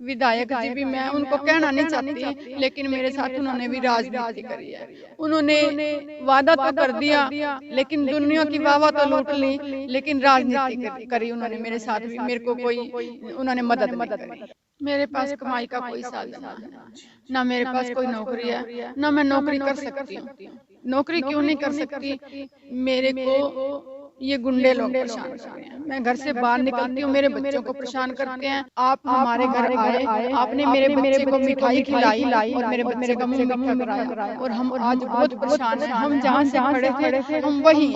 विधायक जी भी, मैं उनको कहना नहीं चाहती, लेकिन मेरे साथ उन्होंने भी राजनीति करी है। उन्होंने वादा तो कर दिया, लेकिन दुनिया की वाहवा तो लूट ली, लेकिन राजनीति करी उन्होंने मेरे साथ भी। मेरे को कोई उन्होंने मदद नहीं करी। मेरे पास कमाई का कोई साधन नहीं है, ना मेरे पास कोई नौकरी है, ना मैं नौकरी कर सकती हूँ। नौकरी क्यों नहीं कर सकती? मेरे को ये गुंडे लोग परेशान कर रहे हैं। मैं घर से बाहर निकलती हूँ, मेरे बच्चों को परेशान करते हैं। आप हमारे घर आए, आपने मेरे बच्चे को मिठाई खिलाई और मेरे बच्चे का मुंह मीठा कराया, और हम आज बहुत परेशान हैं। हम जहाँ से खड़े थे हम वही,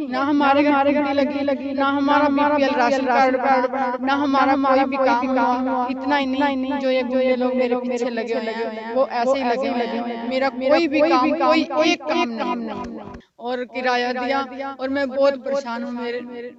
ना हमारे घर ड्यूटी लगी, ना हमारा बीपीएल राशन कार्ड, ना हमारा कोई भी काम हुआ। इतना ही नहीं, जो ये गुंडे लोग मेरे पीछे लगे हुए हैं वो ऐसे ही लगे हुए हैं। मेरा कोई भी काम, कोई एक काम नहीं, और किराया दिया, और मैं बहुत परेशान हूँ।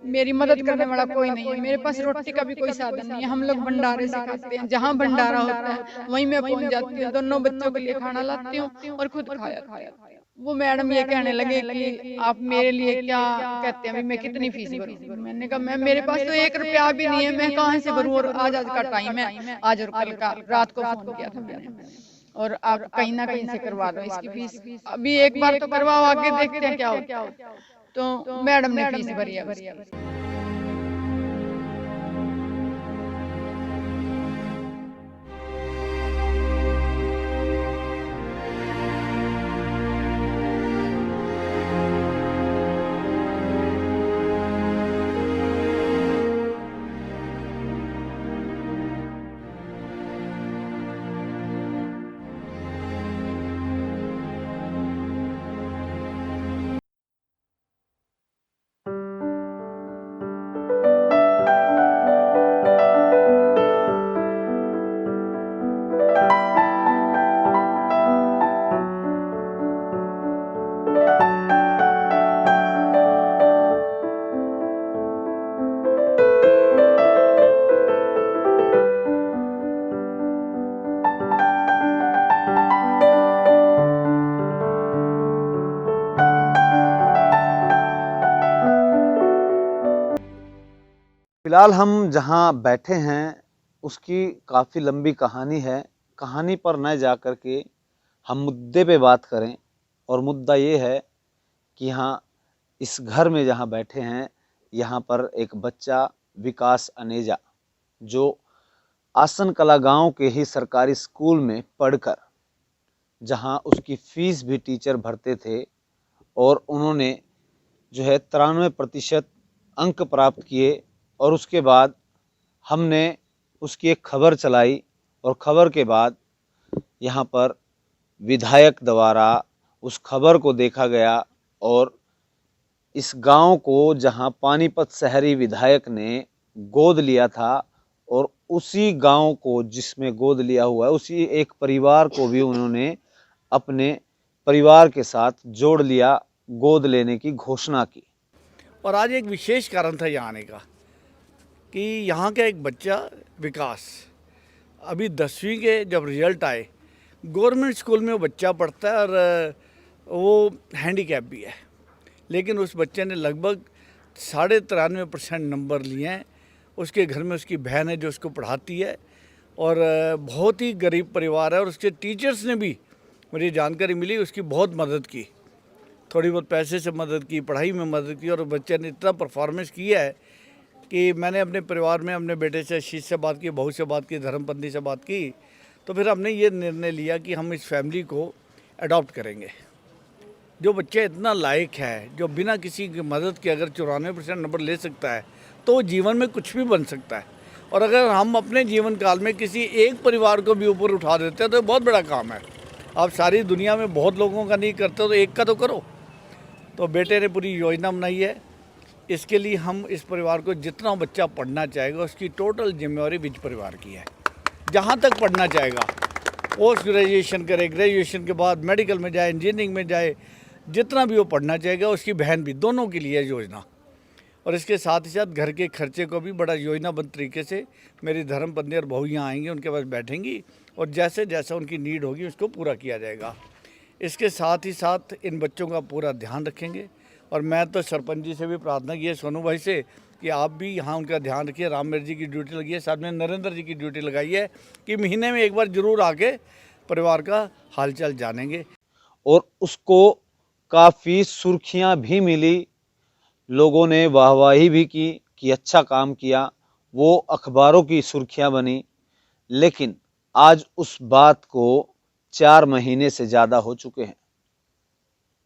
मेरी मदद करने वाला कोई नहीं है। मेरे पास रोटी का भी कोई साधन नहीं है। हम लोग भंडारे से खाते हैं, जहाँ भंडारा होता है वहीं मैं पहुंच जाती हूँ। दोनों बच्चों के लिए खाना लाती हूँ और खुद खाया। वो मैडम ये कहने लगे कि आप मेरे लिए क्या कहते हैं, अभी मैं कितनी फीस भरूं? मैंने कहा मैं, मेरे पास तो 1 रुपया भी नहीं है, मैं कहाँ से भरूं? और आज का टाइम है, आज और कल का, रात को फोन किया था मैंने, और आप कहीं ना कहीं से करवा दो इसकी फीस। अभी एक बार तो करवाओ, आगे देखते हैं क्या होता है। तो मैडम ने फीस भरी है। फिलहाल हम जहाँ बैठे हैं उसकी काफ़ी लंबी कहानी है। कहानी पर न जा कर के हम मुद्दे पे बात करें, और मुद्दा ये है कि यहाँ इस घर में जहाँ बैठे हैं, यहाँ पर एक बच्चा विकास अनेजा, जो आसन कला गांव के ही सरकारी स्कूल में पढ़कर, जहाँ उसकी फीस भी टीचर भरते थे, और उन्होंने जो है 93% अंक प्राप्त किए। और उसके बाद हमने उसकी एक खबर चलाई, और खबर के बाद यहाँ पर विधायक द्वारा उस खबर को देखा गया, और इस गांव को जहाँ पानीपत शहरी विधायक ने गोद लिया था, और उसी गांव को जिसमें गोद लिया हुआ है, उसी एक परिवार को भी उन्होंने अपने परिवार के साथ जोड़ लिया, गोद लेने की घोषणा की। और आज एक विशेष कारण था यहाँ आने का कि यहाँ का एक बच्चा विकास अभी 10वीं के जब रिजल्ट आए, गवर्नमेंट स्कूल में वो बच्चा पढ़ता है और वो हैंडीकैप भी है, लेकिन उस बच्चे ने लगभग 93.5% नंबर लिए हैं। उसके घर में उसकी बहन है जो उसको पढ़ाती है, और बहुत ही गरीब परिवार है, और उसके टीचर्स ने भी, मुझे जानकारी मिली, उसकी बहुत मदद की, थोड़ी बहुत पैसे से मदद की, पढ़ाई में मदद की, और बच्चे ने इतना परफॉर्मेंस किया है कि मैंने अपने परिवार में अपने बेटे से, आशीष से बात की, बहू से बात की, धर्मपत्नी से बात की, तो फिर हमने ये निर्णय लिया कि हम इस फैमिली को अडॉप्ट करेंगे। जो बच्चा इतना लायक है, जो बिना किसी की मदद के अगर 94% नंबर ले सकता है, तो जीवन में कुछ भी बन सकता है। और अगर हम अपने जीवन काल में किसी एक परिवार को भी ऊपर उठा देते हैं तो बहुत बड़ा काम है। आप सारी दुनिया में बहुत लोगों का नहीं करते तो एक का तो करो। तो बेटे ने पूरी योजना बनाई है। इसके लिए हम इस परिवार को, जितना बच्चा पढ़ना चाहेगा उसकी टोटल जिम्मेवारी विज परिवार की है। जहाँ तक पढ़ना चाहेगा, पोस्ट ग्रेजुएशन करे, ग्रेजुएशन के बाद मेडिकल में जाए, इंजीनियरिंग में जाए, जितना भी वो पढ़ना चाहेगा, उसकी बहन भी, दोनों के लिए योजना। और इसके साथ ही साथ घर के खर्चे को भी बड़ा योजनाबद्ध तरीके से मेरी धर्मपत्नी और बहू यहाँ आएंगी, उनके पास बैठेंगी, और जैसे जैसा उनकी नीड होगी उसको पूरा किया जाएगा। इसके साथ ही साथ इन बच्चों का पूरा ध्यान रखेंगे। और मैं तो सरपंच जी से भी प्रार्थना की है, सोनू भाई से, कि आप भी यहाँ उनका ध्यान रखिए। रामवीर जी की ड्यूटी लगी है, साथ में नरेंद्र जी की ड्यूटी लगाई है कि महीने में एक बार जरूर आके परिवार का हालचाल जानेंगे। और उसको काफ़ी सुर्खियां भी मिली, लोगों ने वाहवाही भी की कि अच्छा काम किया, वो अखबारों की सुर्खियां बनी। लेकिन आज उस बात को 4 महीने से ज़्यादा हो चुके हैं।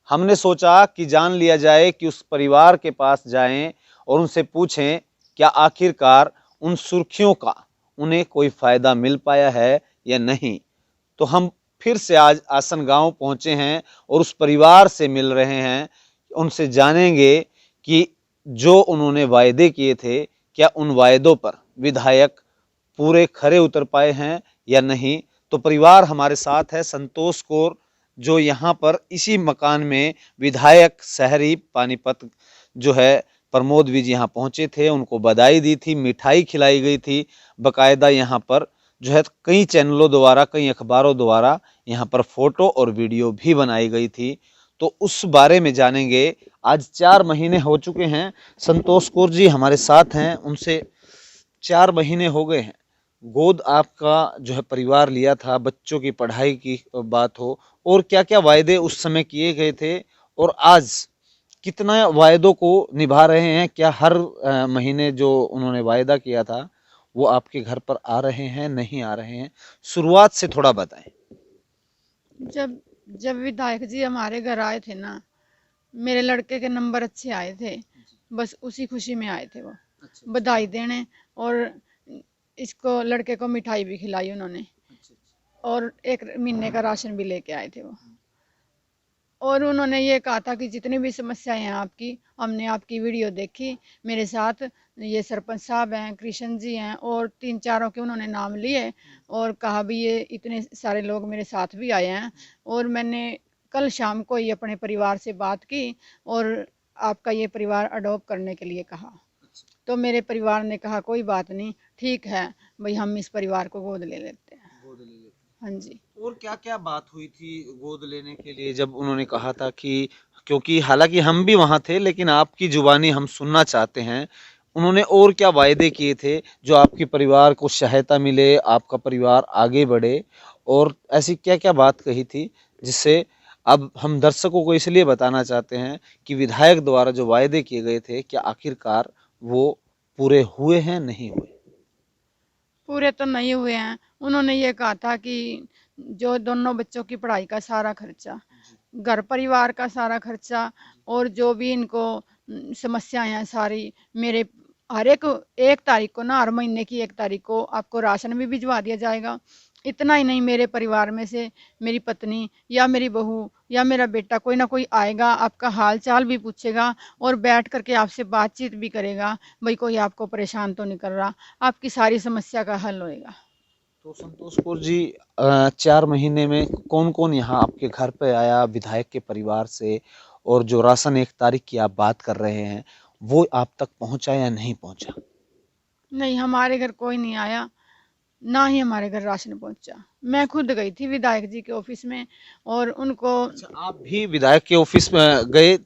हमने सोचा कि जान लिया जाए, कि उस परिवार के पास जाएं और उनसे पूछें क्या आखिरकार उन सुर्खियों का उन्हें कोई फ़ायदा मिल पाया है या नहीं। तो हम फिर से आज आसन गांव पहुंचे हैं और उस परिवार से मिल रहे हैं, उनसे जानेंगे कि जो उन्होंने वायदे किए थे, क्या उन वायदों पर विधायक पूरे खरे उतर पाए हैं या नहीं। तो परिवार हमारे साथ है, संतोष कौर, जो यहाँ पर इसी मकान में विधायक शहरी पानीपत जो है प्रमोद विज यहाँ पहुंचे थे, उनको बधाई दी थी, मिठाई खिलाई गई थी, बकायदा यहाँ पर जो है कई चैनलों द्वारा, कई अखबारों द्वारा यहाँ पर फोटो और वीडियो भी बनाई गई थी। तो उस बारे में जानेंगे। आज 4 महीने हो चुके हैं, संतोष कौर जी हमारे साथ हैं, उनसे 4 महीने हो गए हैं। गोद आपका जो है परिवार लिया था, बच्चों की पढ़ाई की बात हो, और क्या क्या वायदे उस समय किए गए थे, और आज कितना वायदों को निभा रहे हैं। क्या हर महीने जो उन्होंने वायदा किया था वो आपके घर पर आ रहे हैं, नहीं आ रहे हैं। शुरुआत से थोड़ा बताएं। जब जब विधायक जी हमारे घर आए थे ना, मेरे लड़के के नंबर अच्छे आए थे, बस उसी खुशी में आए थे वो बधाई देने। और इसको लड़के को मिठाई भी खिलाई उन्होंने, और 1 महीने का राशन भी लेके आए थे वो। और उन्होंने ये कहा था कि जितनी भी समस्याएं हैं आपकी, हमने आपकी वीडियो देखी, मेरे साथ ये सरपंच साहब हैं, कृष्ण जी हैं, और 3-4 के उन्होंने नाम लिए, और कहा भी ये इतने सारे लोग मेरे साथ भी आए हैं। और मैंने कल शाम को ही अपने परिवार से बात की और आपका ये परिवार अडॉप्ट करने के लिए कहा। तो मेरे परिवार ने कहा कोई बात नहीं, ठीक है भाई, हम इस परिवार को गोद ले लेते हैं। हाँ जी। और क्या क्या बात हुई थी गोद लेने के लिए, जब उन्होंने कहा था कि, क्योंकि हालांकि हम भी वहां थे, लेकिन आपकी जुबानी हम सुनना चाहते हैं, उन्होंने और क्या वायदे किए थे जो आपके परिवार को सहायता मिले, आपका परिवार आगे बढ़े, और ऐसी क्या क्या बात कही थी जिससे अब हम दर्शकों को इसलिए बताना चाहते हैं कि विधायक द्वारा जो वायदे किए गए थे, क्या आखिरकार वो पूरे हुए हैं, नहीं हुए। पूरे तो नहीं हुए हैं। उन्होंने ये कहा था कि जो दोनों बच्चों की पढ़ाई का सारा खर्चा, घर परिवार का सारा खर्चा, और जो भी इनको समस्याएं हैं सारी, मेरे हर एक 1 तारीख को ना, हर महीने की 1 तारीख को आपको राशन भी भिजवा दिया जाएगा। इतना ही नहीं, मेरे परिवार में से मेरी पत्नी या मेरी बहू या मेरा बेटा कोई ना कोई आएगा, आपका हाल चाल भी पूछेगा और बैठ करके आपसे बातचीत भी करेगा, भाई कोई आपको परेशान तो नहीं कर रहा, आपकी सारी समस्या का हल होएगा। तो संतोष कौर जी, 4 महीने में कौन कौन यहाँ आपके घर पे आया विधायक के परिवार से, और जो राशन 1 तारीख की आप बात कर रहे हैं वो आप तक पहुंचा या नहीं पहुंचा। नहीं, हमारे घर कोई नहीं आया, ना ही हमारे घर राशन पहुंचा। मैं खुद गई थी विधायक जी के ऑफिस में, और उनको अच्छा, आप भी विधायक के ऑफिस में गए,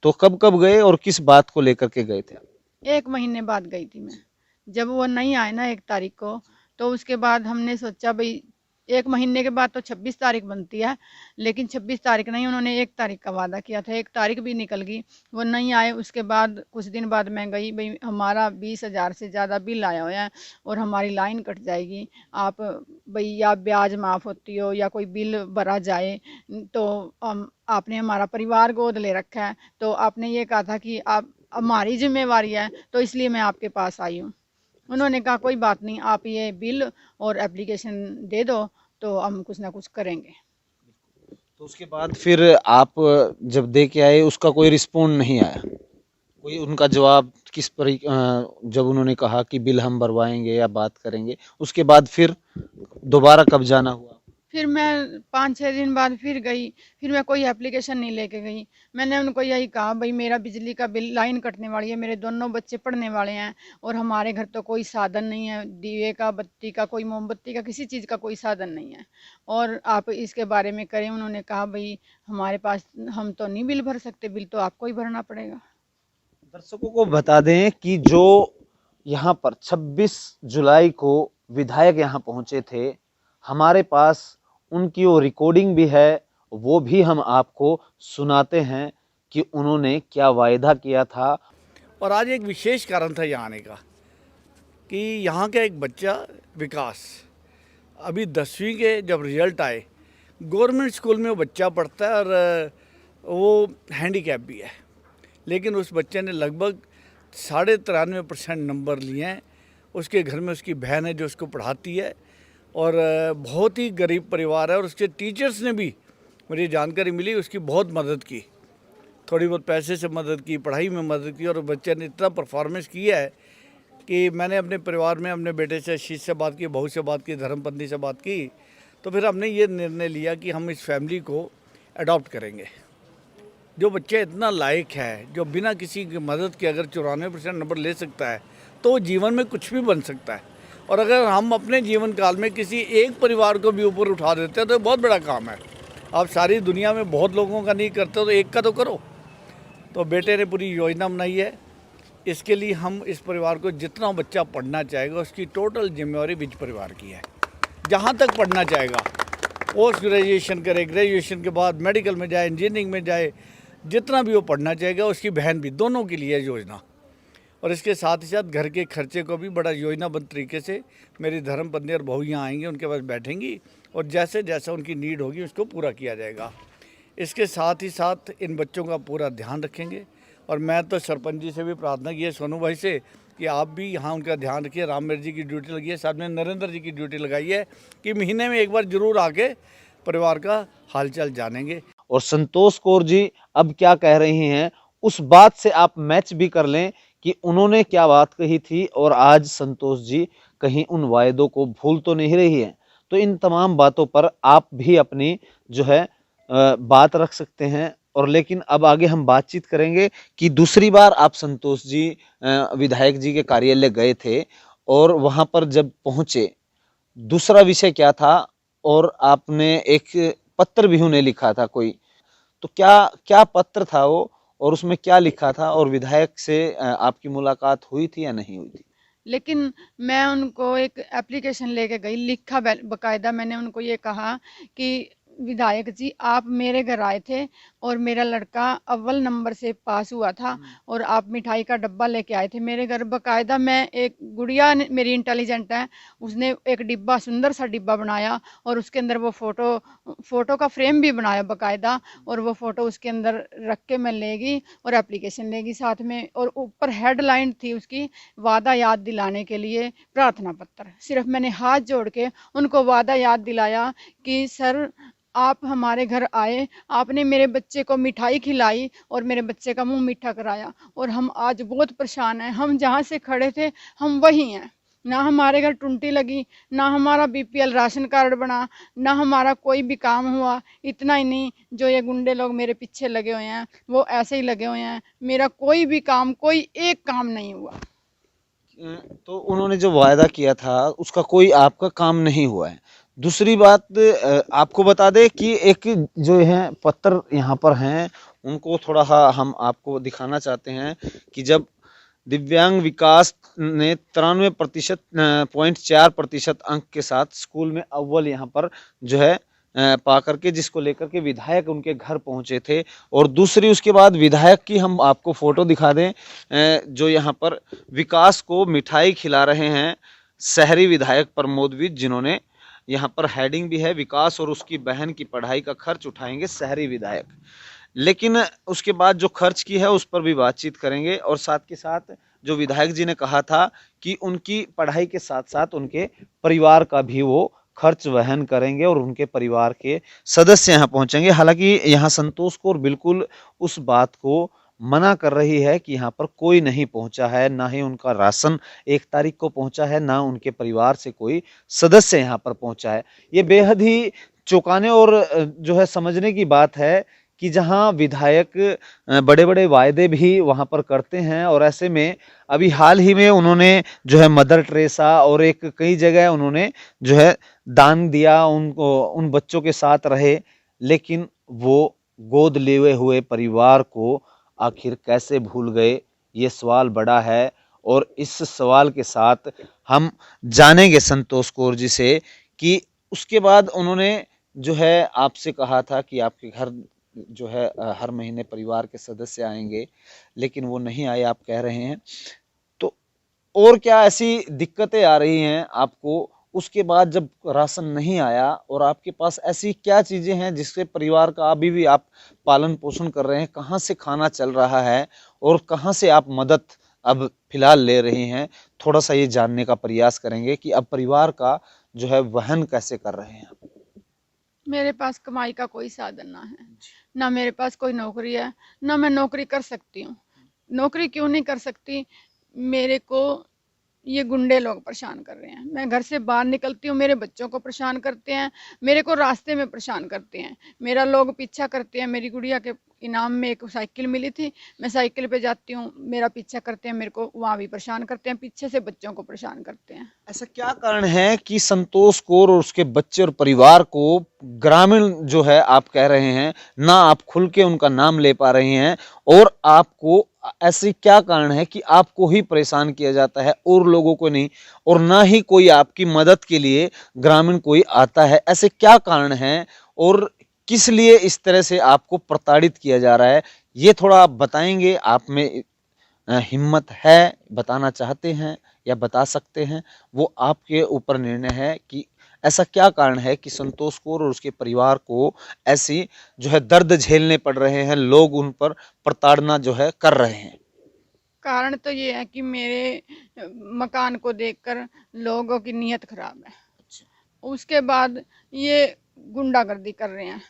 तो कब कब गए और किस बात को लेकर के गए थे आप। 1 महीने बाद गई थी मैं। जब वो नहीं आए ना 1 तारीख को, तो उसके बाद हमने सोचा भाई 1 महीने के बाद तो 26 तारीख बनती है, लेकिन 26 तारीख नहीं, उन्होंने 1 तारीख का वादा किया था। 1 तारीख भी निकल गई, वो नहीं आए। उसके बाद कुछ दिन बाद मैं गई, भाई हमारा 20,000 से ज़्यादा बिल आया हुआ है और हमारी लाइन कट जाएगी, आप भाई या ब्याज माफ़ होती हो या कोई बिल भरा जाए, तो आपने हमारा परिवार गोद ले रखा है, तो आपने ये कहा था कि आप हमारी जिम्मेवारी है, तो इसलिए मैं आपके पास आई हूँ। उन्होंने कहा कोई बात नहीं, आप ये बिल और एप्लीकेशन दे दो, तो हम कुछ ना कुछ करेंगे। तो उसके बाद फिर आप जब दे के आए उसका कोई रिस्पॉन्ड नहीं आया, कोई उनका जवाब जब उन्होंने कहा कि बिल हम भरवाएंगे या बात करेंगे, उसके बाद फिर दोबारा कब जाना हुआ। फिर मैं 5-6 दिन बाद फिर गई, फिर मैं कोई एप्लीकेशन नहीं लेके गई। मैंने उनको यही कहा भाई मेरा बिजली का बिल, लाइन कटने वाली है, मेरे दोनों बच्चे पढ़ने वाले हैं, और हमारे घर तो कोई साधन नहीं है, दिए का, बत्ती का, कोई मोमबत्ती का, किसी चीज़ का कोई साधन नहीं है, और आप इसके बारे में करें। उन्होंने कहा भाई हमारे पास, हम तो नहीं बिल भर सकते, बिल तो आपको ही भरना पड़ेगा। दर्शकों को बता दें कि जो यहाँ पर 26 जुलाई को विधायक यहाँ पहुंचे थे, हमारे पास उनकी वो रिकॉर्डिंग भी है, वो भी हम आपको सुनाते हैं कि उन्होंने क्या वायदा किया था। और आज एक विशेष कारण था यहाँ आने का कि यहाँ का एक बच्चा विकास अभी 10वीं के जब रिजल्ट आए, गवर्नमेंट स्कूल में वो बच्चा पढ़ता है और वो हैंडीकैप भी है, लेकिन उस बच्चे ने लगभग 93% नंबर लिए हैं। उसके घर में उसकी बहन है जो उसको पढ़ाती है और बहुत ही गरीब परिवार है, और उसके टीचर्स ने भी, मुझे जानकारी मिली, उसकी बहुत मदद की, थोड़ी बहुत पैसे से मदद की, पढ़ाई में मदद की, और बच्चे ने इतना परफॉर्मेंस किया है कि मैंने अपने परिवार में अपने बेटे से, आशीष से बात की, बहू से बात की, धर्मपत्नी से बात की, तो फिर हमने ये निर्णय लिया कि हम इस फैमिली को अडॉप्ट करेंगे। जो बच्चा इतना लायक है, जो बिना किसी की मदद के अगर 94% नंबर ले सकता है, तो वो जीवन में कुछ भी बन सकता है। और अगर हम अपने जीवन काल में किसी एक परिवार को भी ऊपर उठा देते हैं तो बहुत बड़ा काम है। आप सारी दुनिया में बहुत लोगों का नहीं करते तो एक का तो करो। तो बेटे ने पूरी योजना बनाई है। इसके लिए हम इस परिवार को, जितना बच्चा पढ़ना चाहेगा उसकी टोटल जिम्मेवारी विज परिवार की है। जहाँ तक पढ़ना चाहेगा, पोस्ट ग्रेजुएशन करे, ग्रेजुएशन के बाद मेडिकल में जाए, इंजीनियरिंग में जाए, जितना भी वो पढ़ना चाहेगा, उसकी बहन भी, दोनों के लिए योजना। और इसके साथ ही साथ घर के खर्चे को भी बड़ा योजनाबद्ध तरीके से मेरी धर्मपत्नी और बहू यहाँ आएंगी, उनके पास बैठेंगी और जैसे जैसा उनकी नीड होगी उसको पूरा किया जाएगा। इसके साथ ही साथ इन बच्चों का पूरा ध्यान रखेंगे। और मैं तो सरपंच जी से भी प्रार्थना की है, सोनू भाई से, कि आप भी यहाँ उनका ध्यान रखिए। रामवीर जी की ड्यूटी लगी है, साथ में नरेंद्र जी की ड्यूटी लगाई है कि महीने में एक बार जरूर आके परिवार का हालचाल जानेंगे। और संतोष कौर जी अब क्या कह रही हैं, उस बात से आप मैच भी कर लें कि उन्होंने क्या बात कही थी और आज संतोष जी कहीं उन वायदों को भूल तो नहीं रही है। तो इन तमाम बातों पर आप भी अपनी जो है बात रख सकते हैं। और लेकिन अब आगे हम बातचीत करेंगे कि दूसरी बार आप संतोष जी विधायक जी के कार्यालय गए थे और वहां पर जब पहुंचे, दूसरा विषय क्या था, और आपने एक पत्र भी उन्हें लिखा था कोई, तो क्या क्या पत्र था वो और उसमें क्या लिखा था, और विधायक से आपकी मुलाकात हुई थी या नहीं हुई थी? लेकिन मैं उनको एक एप्लीकेशन लेके गई, लिखा बकायदा मैंने उनको ये कहा कि विधायक जी, आप मेरे घर आए थे और मेरा लड़का अव्वल नंबर से पास हुआ था और आप मिठाई का डब्बा लेके आए थे मेरे घर। बकायदा मैं, एक गुड़िया मेरी इंटेलिजेंट है, उसने एक डिब्बा, सुंदर सा डिब्बा बनाया और उसके अंदर वो फोटो का फ्रेम भी बनाया बकायदा, और वो फोटो उसके अंदर रख के मैं लेगी और एप्लीकेशन लेगी साथ में। और ऊपर हेडलाइन थी उसकी, वादा याद दिलाने के लिए प्रार्थना पत्र। सिर्फ मैंने हाथ जोड़ के उनको वादा याद दिलाया कि सर, आप हमारे घर आए, आपने मेरे बच्चे को मिठाई खिलाई और मेरे बच्चे का मुंह मीठा कराया, और हम आज बहुत परेशान हैं। हम जहाँ से खड़े थे हम वही हैं। ना हमारे घर टुंटी लगी, ना हमारा बीपीएल राशन कार्ड बना, ना हमारा कोई भी काम हुआ। इतना ही नहीं, जो ये गुंडे लोग मेरे पीछे लगे हुए हैं वो ऐसे ही लगे हुए हैं। मेरा कोई भी काम, कोई एक काम नहीं हुआ। तो उन्होंने जो वायदा किया था उसका कोई आपका काम नहीं हुआ है। दूसरी बात, आपको बता दें कि एक जो है पत्र यहाँ पर हैं, उनको थोड़ा सा हम आपको दिखाना चाहते हैं कि जब दिव्यांग विकास ने 93.4% अंक के साथ स्कूल में अव्वल यहाँ पर जो है पा करके, जिसको लेकर के विधायक उनके घर पहुंचे थे। और दूसरी उसके बाद विधायक की हम आपको फोटो दिखा दें, जो यहाँ पर विकास को मिठाई खिला रहे हैं शहरी विधायक प्रमोद विज, जिन्होंने यहाँ पर हेडिंग भी है, विकास और उसकी बहन की पढ़ाई का खर्च उठाएंगे शहरी विधायक। लेकिन उसके बाद जो खर्च की है उस पर भी बातचीत करेंगे, और साथ के साथ जो विधायक जी ने कहा था कि उनकी पढ़ाई के साथ साथ उनके परिवार का भी वो खर्च वहन करेंगे और उनके परिवार के सदस्य यहाँ पहुंचेंगे। हालांकि यहाँ संतोष कौर बिल्कुल उस बात को मना कर रही है कि यहाँ पर कोई नहीं पहुंचा है, ना ही उनका राशन 1 तारीख को पहुंचा है, ना उनके परिवार से कोई सदस्य यहाँ पर पहुंचा है। ये बेहद ही चौंकाने और जो है समझने की बात है कि जहां विधायक बड़े बड़े वायदे भी वहां पर करते हैं, और ऐसे में अभी हाल ही में उन्होंने जो है मदर टेरेसा और एक कई जगह उन्होंने जो है दान दिया, उनको उन बच्चों के साथ रहे, लेकिन वो गोद लिए हुए परिवार को आखिर कैसे भूल गए, ये सवाल बड़ा है और इस सवाल के साथ हम जानेंगे संतोष कौर जी से कि उसके बाद उन्होंने जो है आपसे कहा था कि आपके घर जो है हर महीने परिवार के सदस्य आएंगे, लेकिन वो नहीं आए आप कह रहे हैं। तो और क्या ऐसी दिक्कतें आ रही हैं आपको उसके बाद जब राशन नहीं आया, और आपके पास ऐसी क्या चीजें हैं जिससे परिवार का अभी भी आप पालन पोषण कर रहे हैं, कहाँ से खाना चल रहा है और कहाँ से आप मदद अब फिलहाल ले रही हैं, थोड़ा सा ये जानने का प्रयास करेंगे कि अब परिवार का जो है वहन कैसे कर रहे हैं आप। मेरे पास कमाई का कोई साधन ना है, ना मेरे पास कोई नौकरी है, ना मैं नौकरी कर सकती हूँ। नौकरी क्यों नहीं कर सकती, मेरे को ये गुंडे लोग परेशान कर रहे हैं। मैं घर से बाहर निकलती हूँ, मेरे बच्चों को परेशान करते हैं, मेरे को रास्ते में परेशान करते हैं, मेरा लोग पीछा करते हैं। मेरी गुड़िया के इनाम में एक साइकिल मिली थी, मैं साइकिल पे जाती हूँ, मेरा पीछा करते हैं, मेरे को वहाँ भी परेशान करते हैं, पीछे से बच्चों को परेशान करते हैं। ऐसा क्या कारण है कि संतोष कौर और उसके बच्चे और परिवार को ग्रामीण जो है आप कह रहे हैं ना, आप खुल के उनका नाम ले पा रही हैं, और आपको ऐसी क्या कारण है कि आपको ही परेशान किया जाता है और लोगों को नहीं, और ना ही कोई आपकी मदद के लिए ग्रामीण कोई आता है? ऐसे क्या कारण हैं और किस लिए इस तरह से आपको प्रताड़ित किया जा रहा है, ये थोड़ा आप बताएंगे? आप में हिम्मत है, बताना चाहते हैं या बता सकते हैं, वो आपके ऊपर निर्णय है कि ऐसा क्या कारण है कि संतोष कौर और उसके परिवार को ऐसी जो है दर्द झेलने पड़ रहे हैं, लोग उन पर प्रताड़ना जो है कर रहे हैं? कारण तो ये है कि मेरे मकान को देखकर लोगों की नीयत खराब है। उसके बाद ये गुंडागर्दी कर रहे हैं।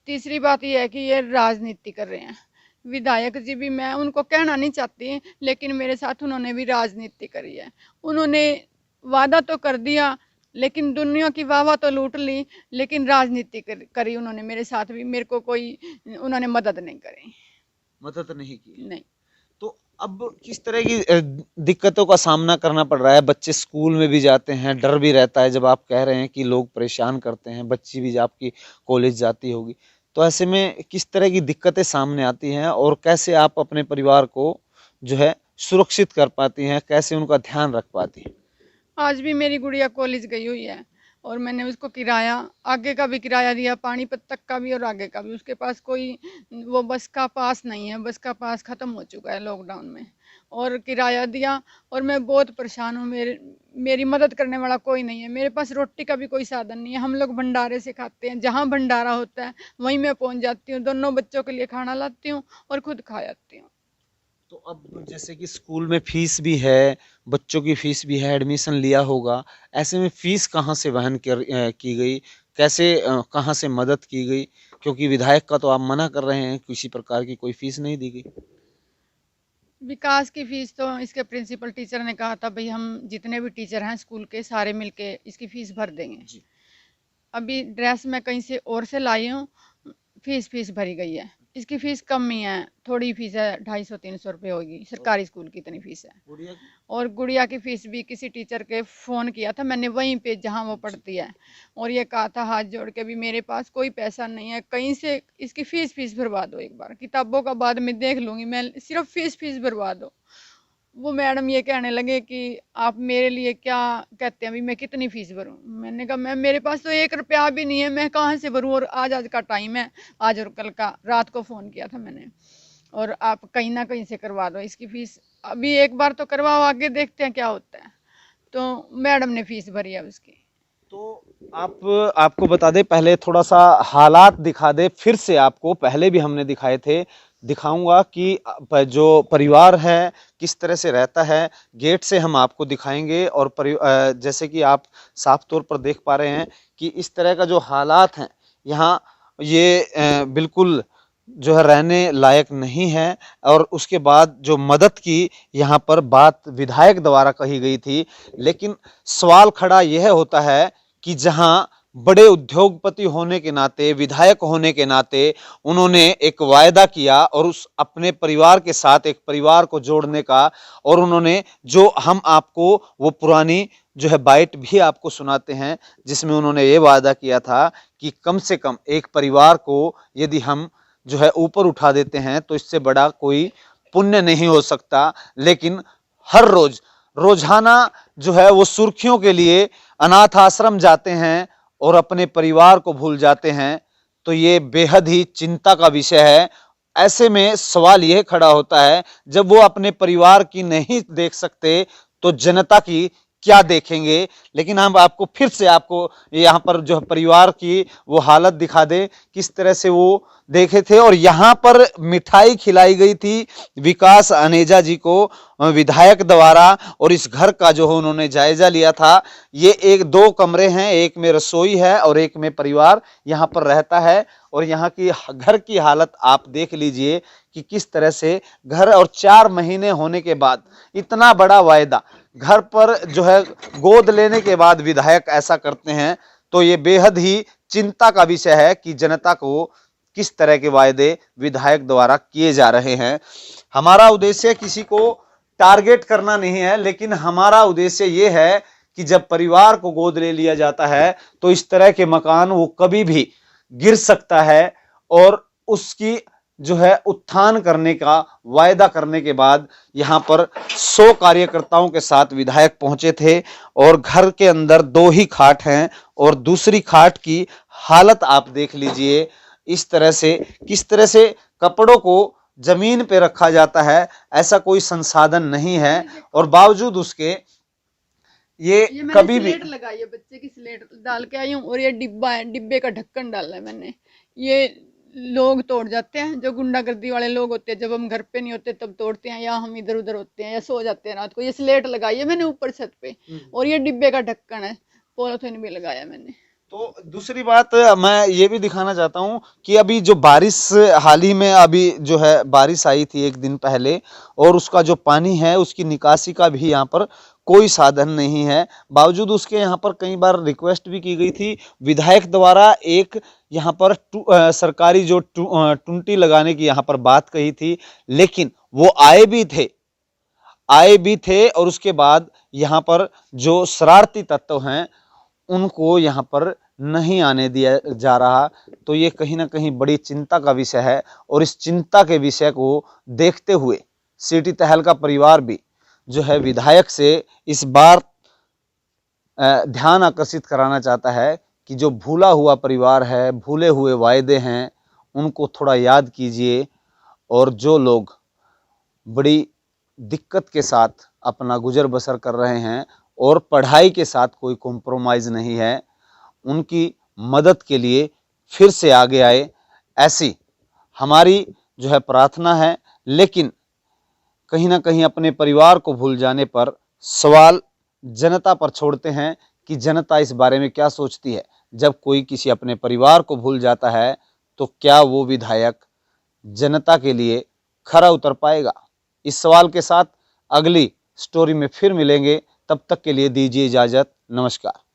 तीसरी बात ये है कि ये राजनीति कर रहे हैं। विधायक जी भी, मैं उनको कहना नहीं चाहती, लेकिन मेरे साथ उन्होंने भी राजनीति करी है। उन्होंने वादा तो कर दिया, लेकिन दुनिया की वाह तो लूट ली, लेकिन राजनीति करी उन्होंने मेरे साथ भी। मेरे को कोई उन्होंने मदद नहीं करी। मदद नहीं की? नहीं। तो अब किस तरह की दिक्कतों का सामना करना पड़ रहा है? बच्चे स्कूल में भी जाते हैं, डर भी रहता है जब आप कह रहे हैं कि लोग परेशान करते हैं, बच्ची भी आपकी कॉलेज जाती होगी, तो ऐसे में किस तरह की दिक्कतें सामने आती हैं और कैसे आप अपने परिवार को जो है सुरक्षित कर पाती हैं, कैसे उनका ध्यान रख पाती हैं? आज भी मेरी गुड़िया कॉलेज गई हुई है और मैंने उसको किराया, आगे का भी किराया दिया, पानीपत तक का भी और आगे का भी। उसके पास कोई वो बस का पास नहीं है, बस का पास ख़त्म हो चुका है लॉकडाउन में, और किराया दिया। और मैं बहुत परेशान हूँ, मेरी मदद करने वाला कोई नहीं है। मेरे पास रोटी का भी कोई साधन नहीं है। हम लोग भंडारे से खाते हैं, जहाँ भंडारा होता है वहीं मैं पहुँच जाती हूँ, दोनों बच्चों के लिए खाना लाती हूँ और खुद खा जाती हूँ। तो अब जैसे कि स्कूल में फीस भी है, बच्चों की फीस भी है, एडमिशन लिया होगा, ऐसे में फीस कहाँ से वहन की गई, कैसे कहाँ से मदद की गई? क्योंकि विधायक का तो आप मना कर रहे हैं, किसी प्रकार की कोई फीस नहीं दी गई। विकास की फीस तो इसके प्रिंसिपल टीचर ने कहा था, भाई हम जितने भी टीचर हैं स्कूल के सारे मिलके इसकी फीस भर देंगे जी। अभी ड्रेस मैं कहीं से और से लाई हूँ, फीस भरी गई है। इसकी फीस कम ही है, थोड़ी फीस है, 250-300 रुपये होगी, सरकारी स्कूल की इतनी फीस है। और गुड़िया की फीस भी किसी टीचर के फ़ोन किया था मैंने वहीं पे जहाँ वो पढ़ती है, और ये कहा था हाथ जोड़ के भी मेरे पास कोई पैसा नहीं है, कहीं से इसकी फीस भरवा दो, एक बार किताबों का बाद में देख लूँगी, मैं सिर्फ फीस भरवा दो। वो मैडम ये कहने लगे कि आप मेरे लिए क्या कहते हैं, अभी मैं कितनी फीस भरूं? मैंने कहा मैम मेरे पास तो 1 रुपया भी नहीं है, मैं कहाँ से भरूं? और आज का टाइम है, आज और कल का, रात को फ़ोन किया था मैंने, और आप कहीं ना कहीं से करवा दो इसकी फ़ीस, अभी एक बार तो करवाओ, आगे देखते हैं क्या होता है। तो मैडम ने फ़ीस भरी है उसकी। तो आपको बता दें, पहले थोड़ा सा हालात दिखा दे, फिर से आपको पहले भी हमने दिखाए थे, दिखाऊंगा कि जो परिवार है किस तरह से रहता है, गेट से हम आपको दिखाएंगे। और जैसे कि आप साफ तौर पर देख पा रहे हैं कि इस तरह का जो हालात हैं यहाँ, ये बिल्कुल जो है रहने लायक नहीं है। और उसके बाद जो मदद की यहाँ पर बात विधायक द्वारा कही गई थी, लेकिन सवाल खड़ा यह होता है कि जहाँ बड़े उद्योगपति होने के नाते, विधायक होने के नाते उन्होंने एक वायदा किया और उस अपने परिवार के साथ एक परिवार को जोड़ने का, और उन्होंने जो हम आपको वो पुरानी जो है बाइट भी आपको सुनाते हैं, जिसमें उन्होंने ये वादा किया था कि कम से कम एक परिवार को यदि हम जो है ऊपर उठा देते हैं तो इससे बड़ा कोई पुण्य नहीं हो सकता, लेकिन हर रोज रोजाना जो है वो सुर्खियों के लिए अनाथ आश्रम जाते हैं और अपने परिवार को भूल जाते हैं, तो ये बेहद ही चिंता का विषय है। ऐसे में सवाल यह खड़ा होता है, जब वो अपने परिवार की नहीं देख सकते तो जनता की क्या देखेंगे। लेकिन हम आपको फिर से आपको यहाँ पर जो परिवार की वो हालत दिखा दे, किस तरह से वो देखे थे। और यहाँ पर मिठाई खिलाई गई थी विकास अनेजा जी को विधायक द्वारा, और इस घर का जो है उन्होंने जायजा लिया था। ये एक 2 कमरे हैं, एक में रसोई है और एक में परिवार यहाँ पर रहता है। और यहाँ की घर की हालत आप देख लीजिए कि किस तरह से घर, और 4 महीने होने के बाद इतना बड़ा वायदा घर पर जो है गोद लेने के बाद विधायक ऐसा करते हैं, तो ये बेहद ही चिंता का विषय है कि जनता को किस तरह के वायदे विधायक द्वारा किए जा रहे हैं। हमारा उद्देश्य किसी को टारगेट करना नहीं है, लेकिन हमारा उद्देश्य ये है कि जब परिवार को गोद ले लिया जाता है तो इस तरह के मकान वो कभी भी गिर सकता है। और उसकी जो है उत्थान करने का वायदा करने के बाद यहाँ पर 100 कार्यकर्ताओं के साथ विधायक पहुंचे थे, और घर के अंदर 2 ही खाट हैं और दूसरी खाट की हालत आप देख लीजिए। इस तरह से किस तरह से कपड़ों को जमीन पे रखा जाता है, ऐसा कोई संसाधन नहीं है, और बावजूद उसके ये कभी भी स्लेट लगाई है, बच्चे की स्लेट डाल के आई हूँ, और ये डिब्बा है, डिब्बे का ढक्कन डाला है मैंने। ये लोग तोड़ जाते हैं, जो गुंडागर्दी वाले लोग होते हैं, जब हम घर पे नहीं होते तब तोड़ते हैं, या हम इधर उधर होते हैं या सो जाते हैं रात को। ये स्लेट लगाई है मैंने ऊपर छत पे, और ये डिब्बे का ढक्कन है, पॉलिथीन भी लगाया मैंने। तो दूसरी बात मैं ये भी दिखाना चाहता हूँ कि अभी जो बारिश हाल ही में अभी जो है बारिश आई थी 1 दिन पहले, और उसका जो पानी है उसकी निकासी का भी यहाँ पर कोई साधन नहीं है। बावजूद उसके यहाँ पर कई बार रिक्वेस्ट भी की गई थी विधायक द्वारा, एक यहाँ पर सरकारी जो टुंटी लगाने की यहाँ पर बात कही थी, लेकिन वो आए भी थे और उसके बाद यहाँ पर जो शरारती तत्व हैं उनको यहाँ पर नहीं आने दिया जा रहा। तो ये कहीं ना कहीं बड़ी चिंता का विषय है, और इस चिंता के विषय को देखते हुए सिटी तहल का परिवार भी जो है विधायक से इस बार ध्यान आकर्षित कराना चाहता है कि जो भूला हुआ परिवार है, भूले हुए वायदे हैं, उनको थोड़ा याद कीजिए। और जो लोग बड़ी दिक्कत के साथ अपना गुजर बसर कर रहे हैं और पढ़ाई के साथ कोई कॉम्प्रोमाइज़ नहीं है, उनकी मदद के लिए फिर से आगे आए, ऐसी हमारी जो है प्रार्थना है। लेकिन कहीं ना कहीं अपने परिवार को भूल जाने पर सवाल जनता पर छोड़ते हैं कि जनता इस बारे में क्या सोचती है। जब कोई किसी अपने परिवार को भूल जाता है तो क्या वो विधायक जनता के लिए खरा उतर पाएगा? इस सवाल के साथ अगली स्टोरी में फिर मिलेंगे, तब तक के लिए दीजिए इजाज़त। नमस्कार।